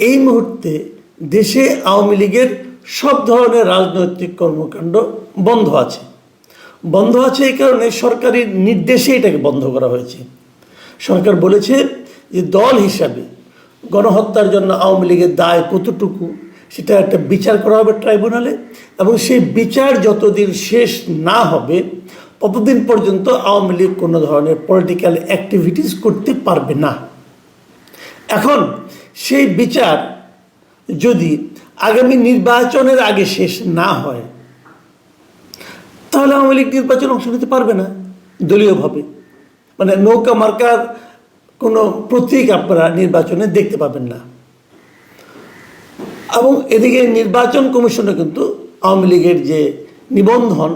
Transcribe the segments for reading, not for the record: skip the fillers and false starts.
এই মুহূর্তে দেশে আওয়ামী লীগের সব ধরনের রাজনৈতিক কর্মকাণ্ড বন্ধ আছে। বন্ধ আছে এই কারণে সরকারি নির্দেশে এটাকে বন্ধ করা হয়েছে। সরকার বলেছে যে দল হিসাবে গণহত্যার জন্য আওয়ামী লীগের দায় কতটুকু সেটা একটা বিচার করা হবে ট্রাইব্যুনালে, এবং সেই বিচার যতদিন শেষ না হবে ততদিন পর্যন্ত আওয়ামী লীগ কোনো ধরনের পলিটিক্যাল অ্যাক্টিভিটিস করতে পারবে না। এখন সেই বিচার যদি আগামী নির্বাচনের আগে শেষ না হয় তাহলে আওয়ামী লীগ নির্বাচনে অংশ নিতে পারবে না দলীয়ভাবে, মানে নৌকা মার্কার কোনো প্রতীক আপনারা নির্বাচনে দেখতে পাবেন না। এবং এদিকে নির্বাচন কমিশনও কিন্তু আওয়ামী লীগের যে নিবন্ধন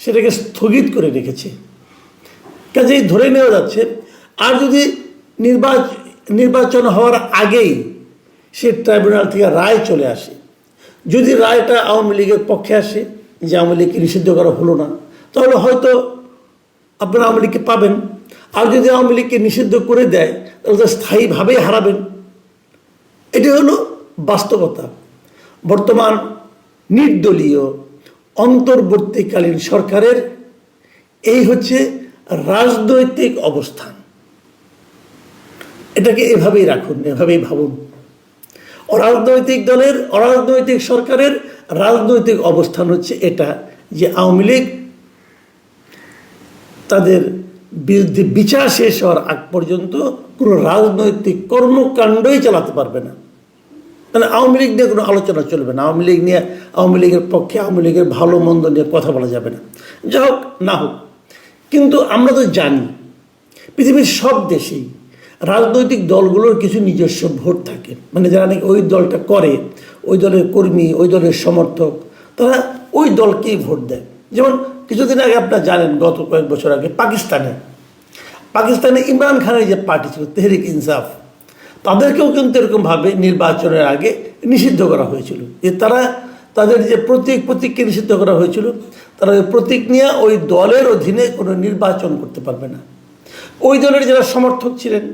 সেটাকে স্থগিত করে রেখেছে। কাজেই ধরে নেওয়া যাচ্ছে আর যদি নির্বাচন হওয়ার আগেই সে ট্রাইব্যুনাল থেকে রায় চলে আসে, যদি রায়টা আওয়ামী লীগের পক্ষে আসে যে আওয়ামী লীগকে নিষিদ্ধ করা হলো না, তাহলে হয়তো আপনারা আওয়ামী লীগকে পাবেন। আর যদি আওয়ামী লীগকে নিষিদ্ধ করে দেয় তাহলে তো স্থায়ীভাবেই হারাবেন। এটি হলো বাস্তবতা। বর্তমান নির্দলীয় অন্তর্বর্তীকালীন সরকারের এই হচ্ছে রাজনৈতিক অবস্থান। এটাকে এভাবেই রাখুন, এভাবেই ভাবুন। অরাজনৈতিক দলের, অরাজনৈতিক সরকারের রাজনৈতিক অবস্থান হচ্ছে এটা যে আওয়ামী লীগ তাদের বিরুদ্ধে বিচার শেষ হওয়ার আগ পর্যন্ত কোনো রাজনৈতিক কর্মকাণ্ডই চালাতে পারবে না। মানে আওয়ামী লীগ নিয়ে কোনো আলোচনা চলবে না, আওয়ামী লীগ নিয়ে, আওয়ামী লীগের পক্ষে, আওয়ামী লীগের ভালো মন্দ নিয়ে কথা বলা যাবে না। যা হোক না হোক, কিন্তু আমরা তো জানি পৃথিবীর সব দেশেই রাজনৈতিক দলগুলোর কিছু নিজস্ব ভোট থাকে। মানে যারা নাকি ওই দলটা করে, ওই দলের কর্মী, ওই দলের সমর্থক, তারা ওই দলকেই ভোট দেয়। যেমন কিছুদিন আগে আপনারা জানেন, গত কয়েক বছর আগে পাকিস্তানে ইমরান খানের যে পার্টি ছিল তেহরিক ইনসাফ, তাদেরকেও কিন্তু এরকমভাবে নির্বাচনের আগে নিষিদ্ধ করা হয়েছিল। যে তারা তাদের যে প্রতীককে নিষিদ্ধ করা হয়েছিল, তারা ওই প্রতীক নিয়ে ওই দলের অধীনে কোনো নির্বাচন করতে পারবে না। ওই দলের যারা সমর্থক ছিলেন,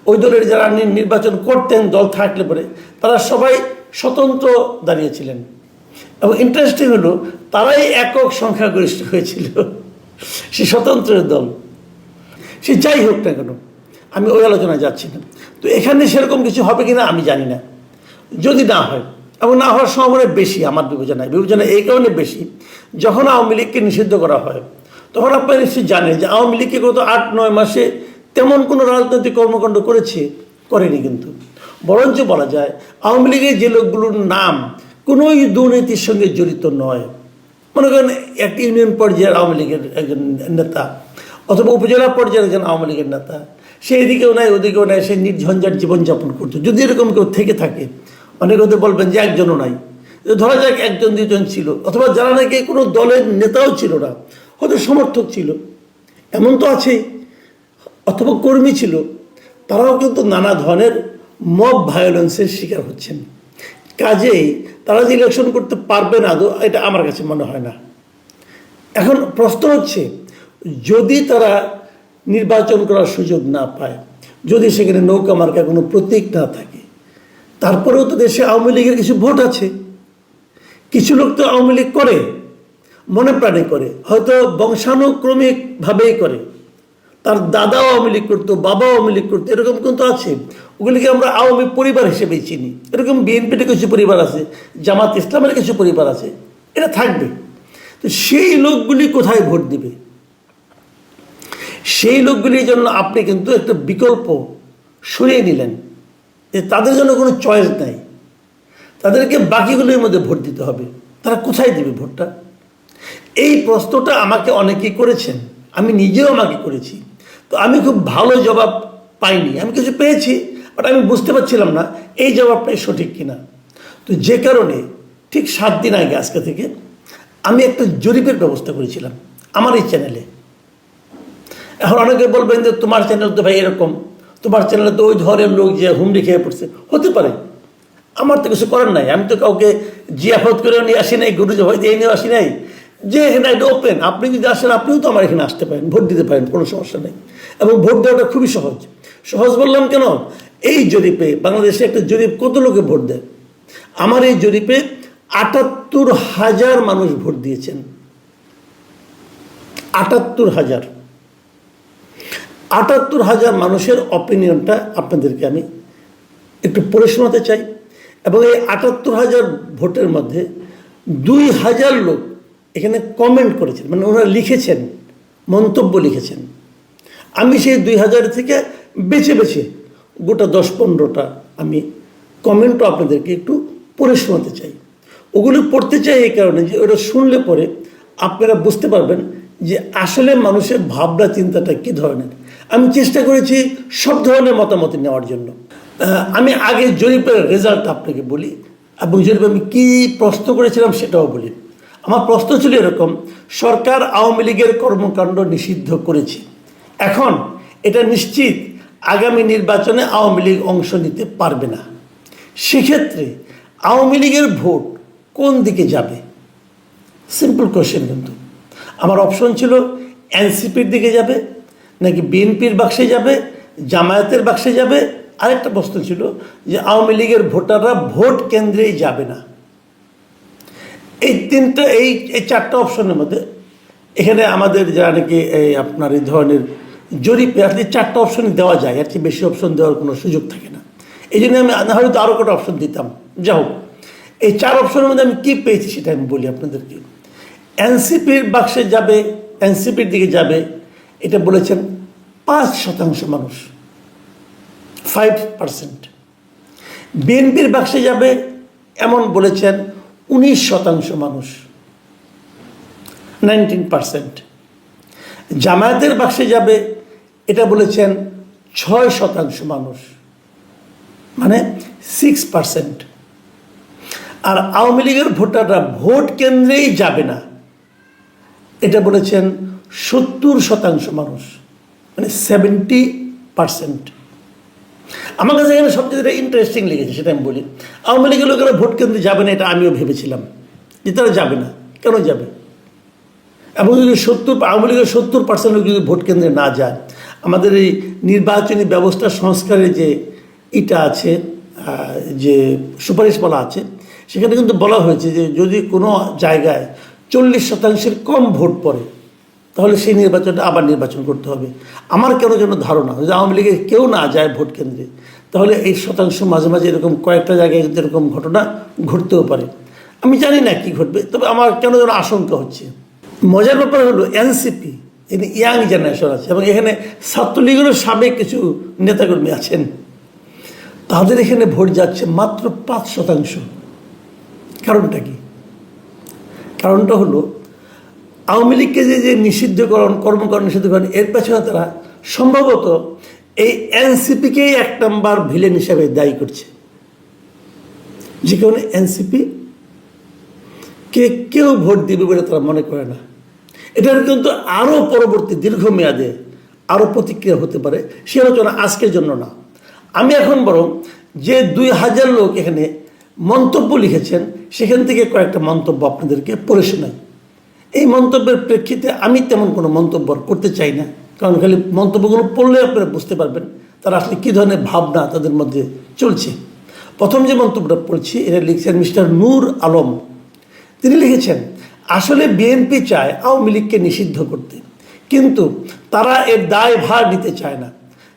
ওই দলের যারা নির্বাচন করতেন দল থাকলে পরে, তারা সবাই স্বতন্ত্র দাঁড়িয়েছিলেন। এবং ইন্টারেস্টিং হলো তারাই একক সংখ্যাগরিষ্ঠ হয়েছিল সে স্বতন্ত্রের দল। সে যাই হোক না কেন, আমি ওই আলোচনায় যাচ্ছি না। তো এখানে সেরকম কিছু হবে কিনা আমি জানি না। যদি না হয়, এবং না হওয়ার সম্ভাবনা বেশি আমার বিবেচনা এই কারণে বেশি, যখন আওয়ামী লীগকে নিষিদ্ধ করা হয় তখন আপনারা নিশ্চয়ই জানেন যে আওয়ামী লীগকে গত 8-9 মাসে তেমন কোনো রাজনৈতিক কর্মকাণ্ড করেনি। কিন্তু বরঞ্চ বলা যায় আওয়ামী লীগের যে লোকগুলোর নাম কোনোই দুর্নীতির সঙ্গে জড়িত নয়, মনে করেন একটা ইউনিয়ন পর্যায়ের আওয়ামী লীগের একজন নেতা অথবা উপজেলা পর্যায়ের একজন আওয়ামী লীগের নেতা, সে এদিকেও নাই ওদিকেও নাই, সে নির্ঝঞ্ঝাট জীবনযাপন করতো। যদি এরকম কেউ থেকে থাকে, অনেকে হতে বলবেন যে একজনও নাই, ধরা যাক 1-2 জন ছিল, অথবা যারা নাকি কোনো দলের নেতাও ছিল না, হয়তো সমর্থক ছিল, এমন তো আছেই, অথবা কর্মী ছিল, তারাও কিন্তু নানা ধরনের মব ভায়োলেন্সের শিকার হচ্ছেন। কাজেই তারা যে ইলেকশন করতে পারবে না, এটা আমার কাছে মনে হয় না। এখন প্রশ্ন হচ্ছে, যদি তারা নির্বাচন করার সুযোগ না পায়, যদি সেখানে নৌকা মার্কা কোনো প্রতীক না থাকে, তারপরেও তো দেশে আওয়ামী লীগের কিছু ভোট আছে। কিছু লোক তো আওয়ামী লীগ করে, মনে প্রাণে করে, হয়তো বংশানুক্রমিকভাবেই করে। তার দাদাও আওয়ামী লীগ করতো, বাবাও আওয়ামী লীগ করতো, এরকম কিন্তু আছে। ওগুলিকে আমরা আওয়ামী পরিবার হিসেবেই চিনি। এরকম বিএনপির কিছু পরিবার আছে, জামাত ইসলামের কিছু পরিবার আছে, এটা থাকবে। তো সেই লোকগুলি কোথায় ভোট দিবে? সেই লোকগুলির জন্য আপনি কিন্তু একটা বিকল্প সরিয়ে নিলেন, যে তাদের জন্য কোনো চয়েস নাই, তাদেরকে বাকিগুলির মধ্যে ভোট দিতে হবে। তারা কোথায় দিবে ভোটটা? এই প্রশ্নটা আমাকে অনেকেই করেছেন, আমি নিজেও আমাকে করেছি। তো আমি খুব ভালো জবাব পাইনি। আমি কিছু পেয়েছি, বাট আমি বুঝতে পারছিলাম না এই জবাবটাই সঠিক কিনা। তো যে কারণে ঠিক 7 দিন আগে আজকে থেকে আমি একটা জরিপের ব্যবস্থা করেছিলাম আমার এই চ্যানেলে। এখন অনেকে বলবেন যে তোমার চ্যানেল তো ভাই এরকম, তোমার চ্যানেলে তো ওই ধরনের লোক যে হুমড়ি খেয়ে পড়ছে। হতে পারে, আমার তো কিছু করার নাই। আমি তো কাউকে জিয়াফত করেও নিয়ে আসি নাই, গুরু জবাই দিয়ে নিয়েও আসি নাই। যে এখানে এটা ওপেন, আপনি যদি আসেন আপনিও তো আমার এখানে আসতে পারেন, ভোট দিতে পারেন, কোনো সমস্যা নেই। এবং ভোট দেওয়াটা খুবই সহজ বললাম কেন, এই জরিপে বাংলাদেশে একটা জরিপ কত লোকে ভোট দেয়? আমার এই জরিপে ৭৮,০০০ মানুষ ভোট দিয়েছেন। ৭৮,০০০ মানুষের অপিনিয়নটা আপনাদেরকে আমি একটু পড়ে শোনাতে চাই। এবং এই ৭৮,০০০ ভোটের মধ্যে ২,০০০ লোক এখানে কমেন্ট করেছেন, মানে ওনারা লিখেছেন, মন্তব্য লিখেছেন। আমি সেই ২,০০০ থেকে বেছে বেছে গোটা ১০-১৫টা আমি কমেন্টও আপনাদেরকে একটু পড়ে শোনাতে চাই। ওগুলো পড়তে চাই এই কারণে যে ওটা শুনলে পরে আপনারা বুঝতে পারবেন যে আসলে মানুষের ভাবনা চিন্তাটা কী ধরনের। আমি চেষ্টা করেছি সব ধরনের মতামত নেওয়ার জন্য। আমি আগে জরিপের রেজাল্ট আপনাকে বলি এবং জরিপে আমি কী প্রশ্ন করেছিলাম সেটাও বলি। আমার প্রশ্ন ছিল এরকম: সরকার আওয়ামী লীগের কর্মকাণ্ড নিষিদ্ধ করেছে, এখন এটা নিশ্চিত আগামী নির্বাচনে আওয়ামী লীগ অংশ নিতে পারবে না, সেক্ষেত্রে আওয়ামী লীগের ভোট কোন দিকে যাবে? Simple question. কিন্তু আমার অপশন ছিল এনসিপির দিকে যাবে, নাকি বিএনপির বাক্সে যাবে, জামায়াতের বাক্সে যাবে, আরেকটা প্রশ্ন ছিল যে আওয়ামী লীগের ভোটাররা ভোট কেন্দ্রেই যাবে না। এই চারটা অপশনের মধ্যে এখানে আমাদের যারা নাকি আপনার এই ধরনের জরিপে আর 4টা অপশন দেওয়া যায়, আর কি বেশি অপশন দেওয়ার কোনো সুযোগ থাকে না। এই জন্য আমি হয়তো আরও কটা অপশন দিতাম। যা হোক, এই 4 অপশনের মধ্যে আমি কী পেয়েছি সেটা আমি বলি আপনাদেরকে। এনসিপির বাক্সে যাবে, এনসিপির দিকে যাবে, এটা বলেছেন 5% মানুষ, 5%। বিএনপির বাক্সে যাবে এমন বলেছেন 19% মানুষ, 19%। জামায়াতের বাক্সে যাবে এটা বলেছেন 6% মানুষ, মানে 6%। আর আওয়ামী লীগের ভোটাররা ভোট কেন্দ্রেই যাবে না এটা বলেছেন 70% মানুষ, মানে 70%। আমার কাছে এখানে সবচেয়ে যেটা ইন্টারেস্টিং লেগেছে সেটা আমি বলি। আওয়ামী লীগের লোকেরা ভোট কেন্দ্রে যাবে না এটা আমিও ভেবেছিলাম যে তারা যাবে না। কেন যাবে? এবং যদি আওয়ামী লীগের 70% লোক যদি ভোট কেন্দ্রে না যায়, আমাদের এই নির্বাচনী ব্যবস্থা সংস্কারের যে এটা আছে, যে সুপারিশ বলা আছে, সেখানে কিন্তু বলা হয়েছে যে যদি কোনো জায়গায় 40% কম ভোট পড়ে তাহলে সেই নির্বাচনটা আবার নির্বাচন করতে হবে। আমার কেন যেন ধারণা যদি আওয়ামী লীগের কেউ না যায় ভোট কেন্দ্রে, তাহলে এই শতাংশ মাঝে মাঝে এরকম কয়েকটা জায়গায় কিন্তু এরকম ঘটনা ঘটতেও পারে। আমি জানি না কি ঘটবে, তবে আমার কেন যেন আশঙ্কা হচ্ছে। মজার ব্যাপার হলো এনসিপি এখানে ইয়াং জেনারেশন আছে এবং এখানে ছাত্রলীগেরও সাবেক কিছু নেতাকর্মী আছেন, তাদের এখানে ভোট যাচ্ছে মাত্র 5%। কারণটা কি? কারণটা হলো আওয়ামী লীগকে যে নিষিদ্ধকরণ, কর্মকাণ্ড নিষিদ্ধকরণ, এর পেছনে তারা সম্ভবত এই এনসিপিকেই 1 নম্বর ভিলেন হিসাবে দায়ী করছে। যে কারণে এনসিপি কেউ ভোট দিবে বলে তারা মনে করে না। এটার কিন্তু আরও পরবর্তী দীর্ঘমেয়াদে আরও প্রতিক্রিয়া হতে পারে, সে আলোচনা আজকের জন্য না। আমি এখন বরং যে 2000 লোক এখানে মন্তব্য লিখেছেন সেখান থেকে কয়েকটা মন্তব্য আপনাদেরকে পড়ে শোনাই। এই মন্তব্যের প্রেক্ষিতে আমি তেমন কোনো মন্তব্য করতে চাই না, কারণ খালি মন্তব্যগুলো পড়লে আপনারা বুঝতে পারবেন তারা আসলে কী ধরনের ভাবনা তাদের মধ্যে চলছে। প্রথম যে মন্তব্যটা পড়ছি এটা লিখছেন মিস্টার নূর আলম। তিনি লিখেছেন, আসলে বিএনপি চায় আওয়ামী লীগকে নিষিদ্ধ করতে, কিন্তু তারা এর দায়ভার নিতে চায় না।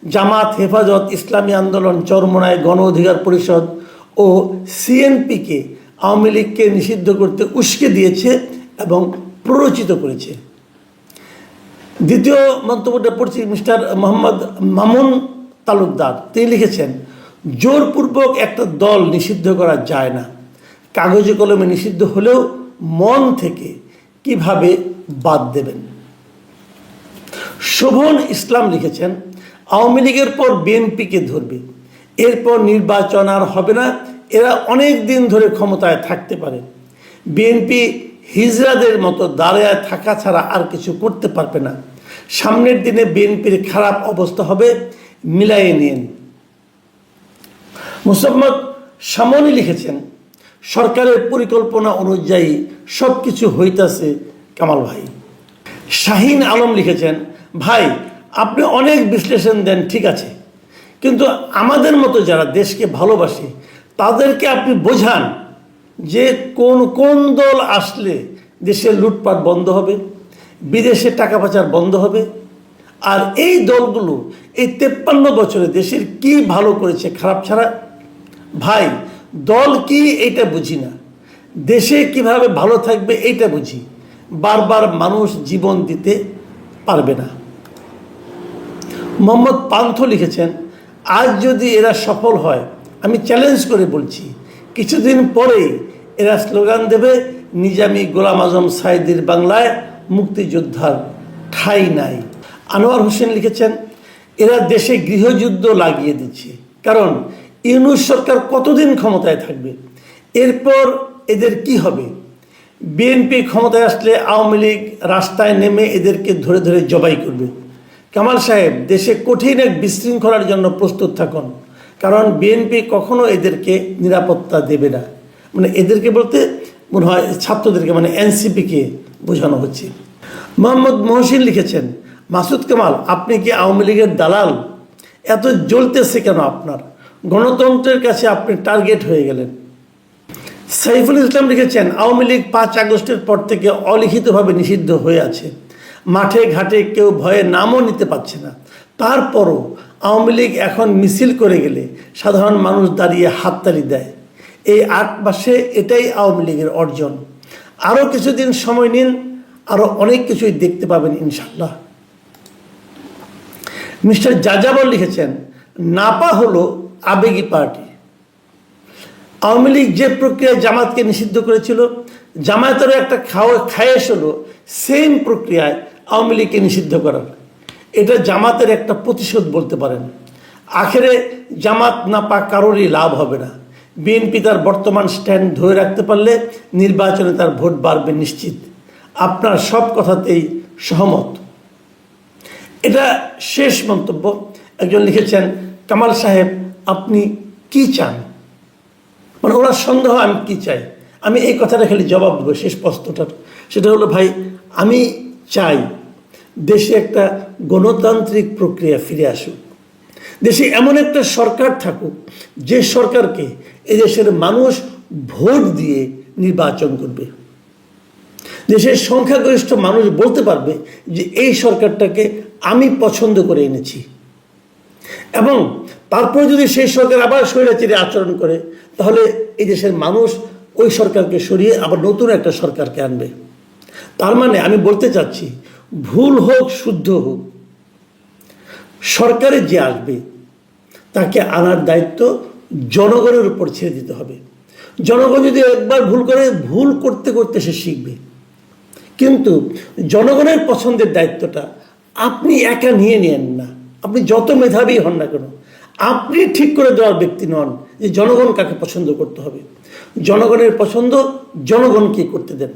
জামাত, হেফাজত, ইসলামী আন্দোলন, চরমোনাই, গণ অধিকার পরিষদ ও সিএনপিকে আওয়ামী লীগকে নিষিদ্ধ করতে উস্কে দিয়েছে এবং প্ররোচিত করেছে। দ্বিতীয় মন্তব্যটা পড়ছি মিস্টার মোহাম্মদ মামুন তালুকদার। তিনি লিখেছেন, জোরপূর্বক একটা দল নিষিদ্ধ করা যায় না, কাগজে কলমে নিষিদ্ধ হলেও মন থেকে কিভাবে বাদ দেবেন। শোভন ইসলাম লিখেছেন, আওয়ামী লীগের পর বিএনপিকে ধরবে, এরপর নির্বাচন আর হবে না, এরা অনেক দিন ধরে ক্ষমতায় থাকতে পারে। বিএনপি হিজড়াদের মতো দাঁড়ায় থাকা ছাড়া আর কিছু করতে পারবে না। সামনের দিনে বিএনপির খারাপ অবস্থা হবে, মিলাইয়ে নিন। মোসাম্মদ সামনি লিখেছেন, সরকারের পরিকল্পনা অনুযায়ী সব কিছু হইতাছে কামাল ভাই। শাহিন আলম লিখেছেন, ভাই আপনি অনেক বিশ্লেষণ দেন ঠিক আছে, কিন্তু আমাদের মতো যারা দেশকে ভালোবাসে তাদেরকে আপনি বোঝান যে কোন কোন দল আসলে দেশের লুটপাট বন্ধ হবে, বিদেশে টাকা পাচার বন্ধ হবে। আর এই দলগুলো এই 53 বছরে দেশের কি ভালো করেছে খারাপ ছাড়া? ভাই, দল কি এইটা বুঝি না, দেশে কিভাবে ভালো থাকবে এইটা বুঝি। বারবার মানুষ জীবন দিতে পারবে না। মোহাম্মদ পান্থ লিখেছেন, আজ যদি এরা সফল হয়, আমি চ্যালেঞ্জ করে বলছি কিছুদিন পরেই এরা স্লোগান দেবে, নিজামী গোলাম আজম সাঈদীর বাংলায় মুক্তিযোদ্ধার ঠাঁই নাই। আনোয়ার হোসেন লিখেছেন, এরা দেশে গৃহযুদ্ধ লাগিয়ে দিচ্ছে, কারণ ইউনূস সরকার কতদিন ক্ষমতায় থাকবে, এরপর এদের কি হবে? বিএনপি ক্ষমতায় আসলে আওয়ামী লীগ রাস্তায় নেমে এদেরকে ধরে ধরে জবাই করবে। কামাল সাহেব, দেশে কঠিন এক বিশৃঙ্খলার জন্য প্রস্তুত থাকুন, কারণ বিএনপি কখনো এদেরকে নিরাপত্তা দেবে না। মানে এদেরকে বলতে মনে হয় ছাত্রদেরকে, মানে এনসিপিকে বোঝানো হচ্ছে। মোহাম্মদ মহসিন লিখেছেন, মাসুদ কামাল, আপনি কি আওয়ামী লীগের দালাল? এত জ্বলতেছে কেন আপনার? গণতন্ত্রের কাছে আপনি টার্গেট হয়ে গেলেন। সাইফুল ইসলাম লিখেছেন, আওয়ামী লীগ 5 আগস্টের পর থেকে অলিখিতভাবে নিষিদ্ধ হয়ে আছে, মাঠে ঘাটে কেউ ভয়ে নামও নিতে পারছে না। তারপরও আওয়ামী লীগ এখন মিছিল করে গেলে সাধারণ মানুষ দাঁড়িয়ে হাততালি দেয়। এই 8 মাসে এটাই আওয়ামী লীগের অর্জন। আরও কিছুদিন সময় নিন, আরও অনেক কিছুই দেখতে পাবেন ইনশাল্লাহ। মিস্টার যাযাবর লিখেছেন, নাপা হলো আবেগী পার্টি। আওয়ামী লীগ যে প্রক্রিয়ায় জামাতকে নিষিদ্ধ করেছিল, জামায়াতেরও একটা খায়েশ হলো সেম প্রক্রিয়ায় আওয়ামী লীগকে নিষিদ্ধ করার। এটা জামাতের একটা প্রতিশোধ বলতে পারেন। আখেরে জামাত নাপা কারোরই লাভ হবে না। বিএনপি তার বর্তমান স্ট্যান্ড ধরে রাখতে পারলে নির্বাচনে তার ভোট বাড়বে নিশ্চিত। আপনার সব কথাতেই সহমত। এটা শেষ মন্তব্য। একজন লিখেছেন, কামাল সাহেব, আপনি কি চান? মানে ওরা সন্দেহ আমি কি চাই। আমি এই কথাটা খালি জবাব দেবো শেষ প্রশ্নটার। সেটা হলো, ভাই, আমি চাই দেশে একটা গণতান্ত্রিক প্রক্রিয়া ফিরে আসুক, দেশে এমন একটা সরকার থাকুক যে সরকারকে এদেশের মানুষ ভোট দিয়ে নির্বাচন করবে। দেশের সংখ্যাগরিষ্ঠ মানুষ বলতে পারবে যে এই সরকারটাকে আমি পছন্দ করে এনেছি। এবং তারপরে যদি সেই সরকার আবার স্বৈরাচারী আচরণ করে, তাহলে এই দেশের মানুষ ওই সরকারকে সরিয়ে আবার নতুন একটা সরকারকে আনবে। তার মানে আমি বলতে চাচ্ছি, ভুল হোক শুদ্ধ হোক, সরকারে যে আসবে তাকে আনার দায়িত্ব জনগণের উপর ছেড়ে দিতে হবে। জনগণ যদি একবার ভুল করে, ভুল করতে করতে সে শিখবে। কিন্তু জনগণের পছন্দের দায়িত্বটা আপনি একা নিয়ে নেন না। আপনি যত মেধাবী হন না কেন, আপনি ঠিক করে দেওয়ার ব্যক্তি নন যে জনগণ কাকে পছন্দ করতে হবে। জনগণের পছন্দ জনগণকে করতে দেন।